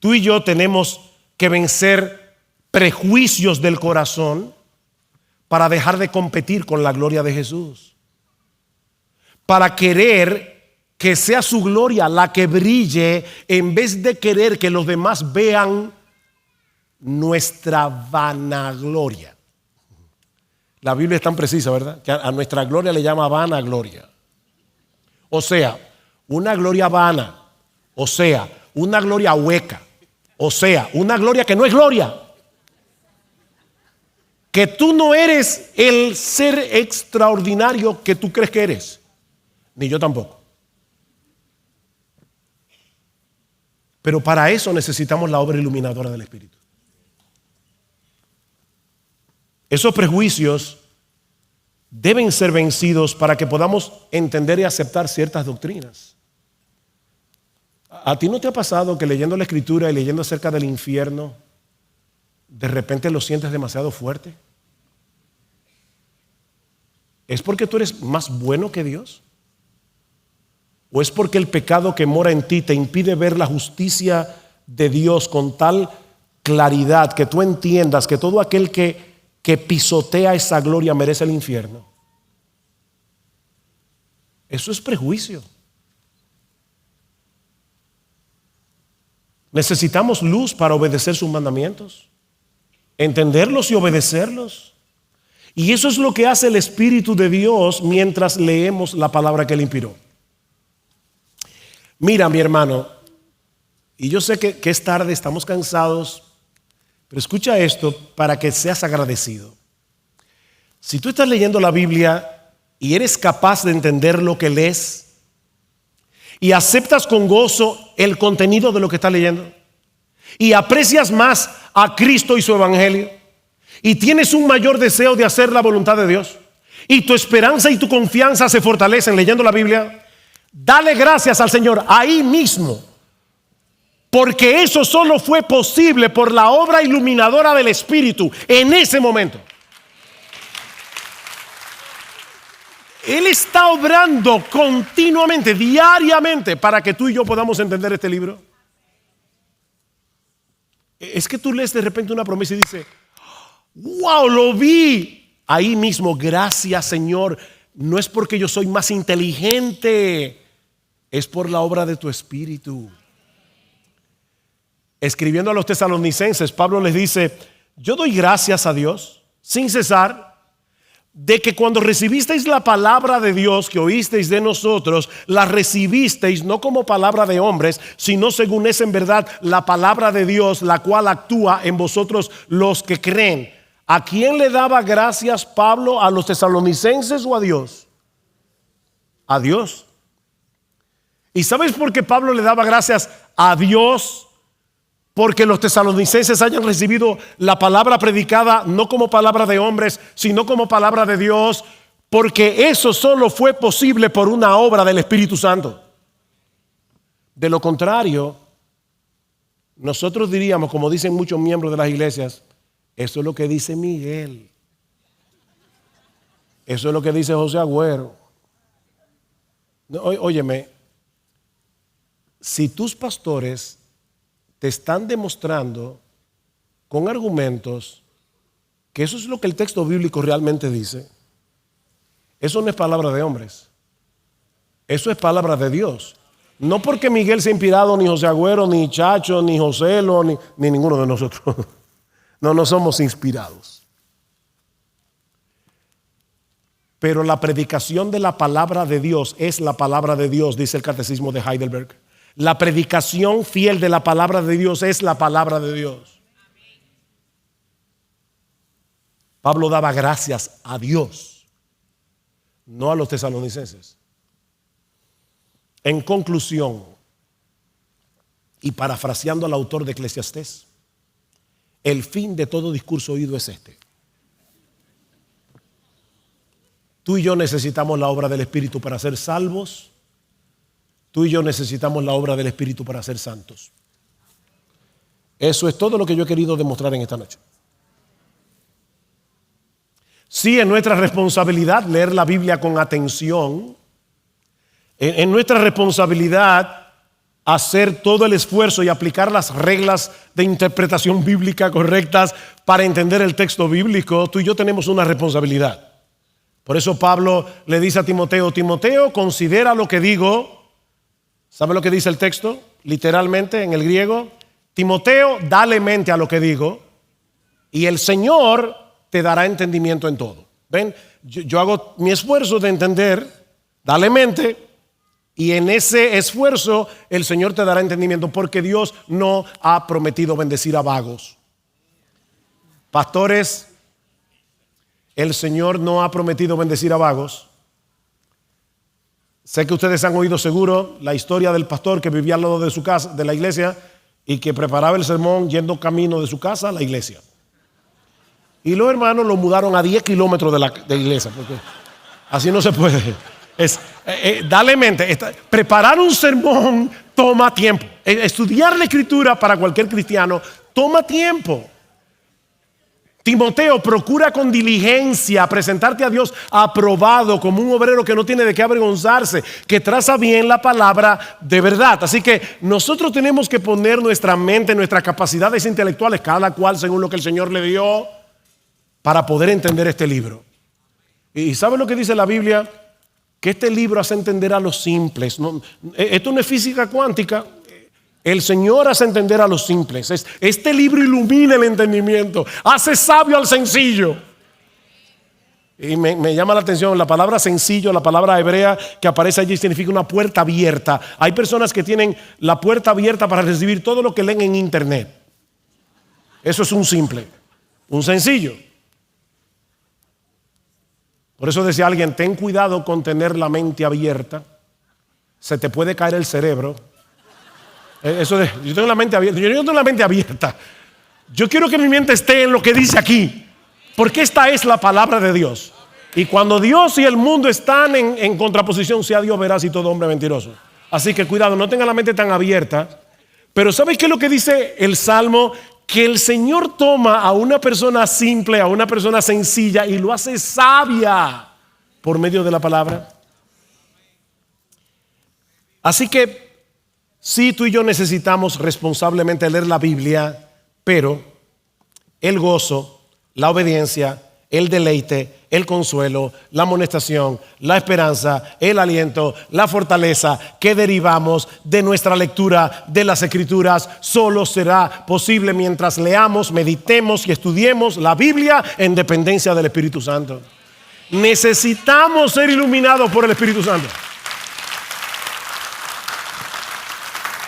Tú y yo tenemos que vencer prejuicios del corazón para dejar de competir con la gloria de Jesús, para querer que sea su gloria la que brille en vez de querer que los demás vean nuestra vanagloria. La Biblia es tan precisa, ¿verdad? Que a nuestra gloria le llama vanagloria. O sea, una gloria vana, o sea, una gloria hueca, o sea, una gloria que no es gloria. Que tú no eres el ser extraordinario que tú crees que eres, ni yo tampoco. Pero para eso necesitamos la obra iluminadora del Espíritu. Esos prejuicios deben ser vencidos para que podamos entender y aceptar ciertas doctrinas. ¿A ti no te ha pasado que leyendo la Escritura y leyendo acerca del infierno, de repente lo sientes demasiado fuerte? ¿Es porque tú eres más bueno que Dios? ¿O es porque el pecado que mora en ti te impide ver la justicia de Dios con tal claridad que tú entiendas que todo aquel que pisotea esa gloria merece el infierno? Eso es prejuicio. Necesitamos luz para obedecer sus mandamientos, entenderlos y obedecerlos. Y eso es lo que hace el Espíritu de Dios mientras leemos la palabra que Él inspiró. Mira, mi hermano, y yo sé que es tarde, estamos cansados, pero escucha esto para que seas agradecido. Si tú estás leyendo la Biblia y eres capaz de entender lo que lees y aceptas con gozo el contenido de lo que estás leyendo y aprecias más a Cristo y su Evangelio y tienes un mayor deseo de hacer la voluntad de Dios y tu esperanza y tu confianza se fortalecen leyendo la Biblia, dale gracias al Señor ahí mismo, porque eso solo fue posible por la obra iluminadora del Espíritu en ese momento. Él está obrando continuamente, diariamente, para que tú y yo podamos entender este libro. Es que tú lees de repente una promesa y dices, wow, lo vi. Ahí mismo, gracias Señor. No es porque yo soy más inteligente, es por la obra de tu Espíritu. Escribiendo a los tesalonicenses, Pablo les dice, yo doy gracias a Dios sin cesar de que cuando recibisteis la palabra de Dios que oísteis de nosotros, la recibisteis no como palabra de hombres, sino según es en verdad la palabra de Dios, la cual actúa en vosotros los que creen. ¿A quién le daba gracias Pablo? ¿A los tesalonicenses o a Dios? A Dios. ¿Y sabes por qué Pablo le daba gracias a Dios? Porque los tesalonicenses hayan recibido la palabra predicada no como palabra de hombres, sino como palabra de Dios, porque eso solo fue posible por una obra del Espíritu Santo. De lo contrario, nosotros diríamos, como dicen muchos miembros de las iglesias, eso es lo que dice Miguel, eso es lo que dice José Agüero. No, óyeme, si tus pastores te están demostrando con argumentos que eso es lo que el texto bíblico realmente dice, eso no es palabra de hombres, eso es palabra de Dios. No porque Miguel sea inspirado, ni José Agüero, ni Chacho, ni Joselo, ni ninguno de nosotros. No somos inspirados. Pero la predicación de la palabra de Dios es la palabra de Dios, dice el Catecismo de Heidelberg. La predicación fiel de la palabra de Dios es la palabra de Dios. Pablo daba gracias a Dios, no a los tesalonicenses. En conclusión, y parafraseando al autor de Eclesiastés, el fin de todo discurso oído es este: Tú y yo necesitamos la obra del Espíritu para ser salvos. Tú y yo necesitamos la obra del Espíritu para ser santos. Eso es todo lo que yo he querido demostrar en esta noche. Sí, es nuestra responsabilidad leer la Biblia con atención. Es nuestra responsabilidad hacer todo el esfuerzo y aplicar las reglas de interpretación bíblica correctas para entender el texto bíblico. Tú y yo tenemos una responsabilidad. Por eso Pablo le dice a Timoteo, Timoteo, considera lo que digo. ¿Sabe lo que dice el texto? Literalmente en el griego, Timoteo, dale mente a lo que digo y el Señor te dará entendimiento en todo. ¿Ven? Yo hago mi esfuerzo de entender, dale mente, y en ese esfuerzo el Señor te dará entendimiento, porque Dios no ha prometido bendecir a vagos. Pastores, el Señor no ha prometido bendecir a vagos. Sé que ustedes han oído seguro la historia del pastor que vivía al lado de su casa, de la iglesia, y que preparaba el sermón yendo camino de su casa a la iglesia. Y los hermanos lo mudaron a 10 kilómetros de la iglesia, porque así no se puede. Dale mente, preparar un sermón toma tiempo. Estudiar la escritura para cualquier cristiano toma tiempo. Timoteo, procura con diligencia presentarte a Dios aprobado como un obrero que no tiene de qué avergonzarse, que traza bien la palabra de verdad. Así que nosotros tenemos que poner nuestra mente, nuestras capacidades intelectuales, cada cual según lo que el Señor le dio, para poder entender este libro. ¿Y sabe lo que dice la Biblia? Que este libro hace entender a los simples. Esto no es física cuántica. El Señor hace entender a los simples. Este libro ilumina el entendimiento, hace sabio al sencillo. Y me llama la atención la palabra sencillo, la palabra hebrea que aparece allí significa una puerta abierta. Hay personas que tienen la puerta abierta para recibir todo lo que leen en internet. Eso es un simple, un sencillo. Por eso decía alguien, ten cuidado con tener la mente abierta. Se te puede caer el cerebro. Yo tengo la mente abierta. Yo no tengo la mente abierta. Yo quiero que mi mente esté en lo que dice aquí, porque esta es la palabra de Dios. Y cuando Dios y el mundo están en contraposición, sea Dios veraz y todo hombre mentiroso. Así que cuidado, no tenga la mente tan abierta. Pero ¿sabes qué es lo que dice el Salmo? Que el Señor toma a una persona simple, a una persona sencilla y lo hace sabia por medio de la palabra. Así que sí, tú y yo necesitamos responsablemente leer la Biblia, pero el gozo, la obediencia, el deleite, el consuelo, la amonestación, la esperanza, el aliento, la fortaleza que derivamos de nuestra lectura de las Escrituras solo será posible mientras leamos, meditemos y estudiemos la Biblia en dependencia del Espíritu Santo. Necesitamos ser iluminados por el Espíritu Santo.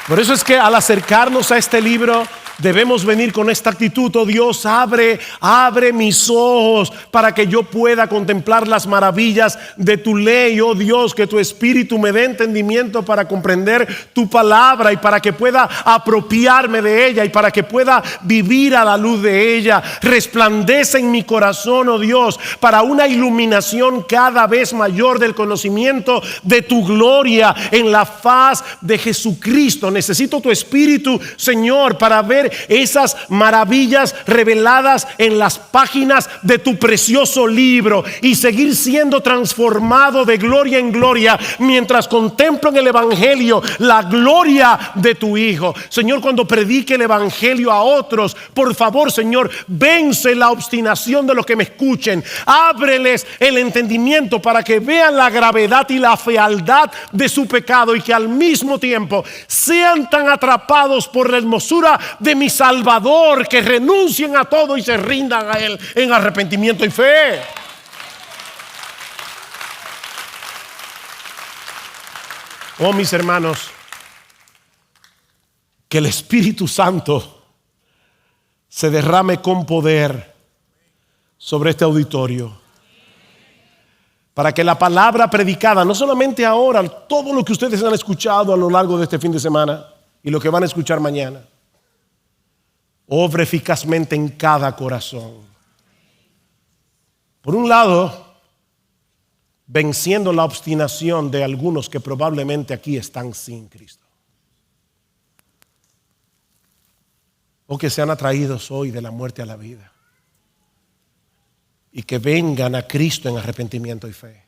Por eso es que al acercarnos a este libro debemos venir con esta actitud: oh Dios, abre mis ojos para que yo pueda contemplar las maravillas de tu ley. Oh Dios, que tu Espíritu me dé entendimiento para comprender tu palabra y para que pueda apropiarme de ella y para que pueda vivir a la luz de ella. Resplandece en mi corazón, oh Dios, para una iluminación cada vez mayor del conocimiento de tu gloria en la faz de Jesucristo. Necesito tu Espíritu, Señor, para ver esas maravillas reveladas en las páginas de tu precioso libro y seguir siendo transformado de gloria en gloria mientras contemplo en el Evangelio la gloria de tu Hijo. Señor, cuando predique el Evangelio a otros, por favor, Señor, vence la obstinación de los que me escuchen. Ábreles el entendimiento para que vean la gravedad y la fealdad de su pecado y que al mismo tiempo sean tan atrapados por la hermosura de mi Salvador que renuncien a todo y se rindan a Él en arrepentimiento y fe. Oh, mis hermanos, que el Espíritu Santo se derrame con poder sobre este auditorio, para que la palabra predicada, no solamente ahora, todo lo que ustedes han escuchado a lo largo de este fin de semana y lo que van a escuchar mañana, obre eficazmente en cada corazón. Por un lado, venciendo la obstinación de algunos que probablemente aquí están sin Cristo, o que sean atraídos hoy de la muerte a la vida, y que vengan a Cristo en arrepentimiento y fe,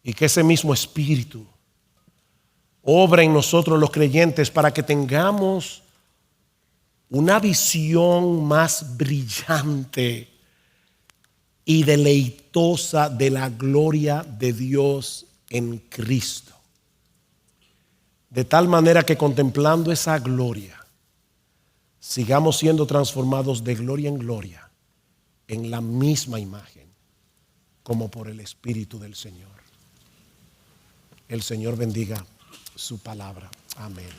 y que ese mismo Espíritu obra en nosotros los creyentes para que tengamos una visión más brillante y deleitosa de la gloria de Dios en Cristo, de tal manera que contemplando esa gloria sigamos siendo transformados de gloria en gloria en la misma imagen, como por el Espíritu del Señor. El Señor bendiga su palabra. Amén.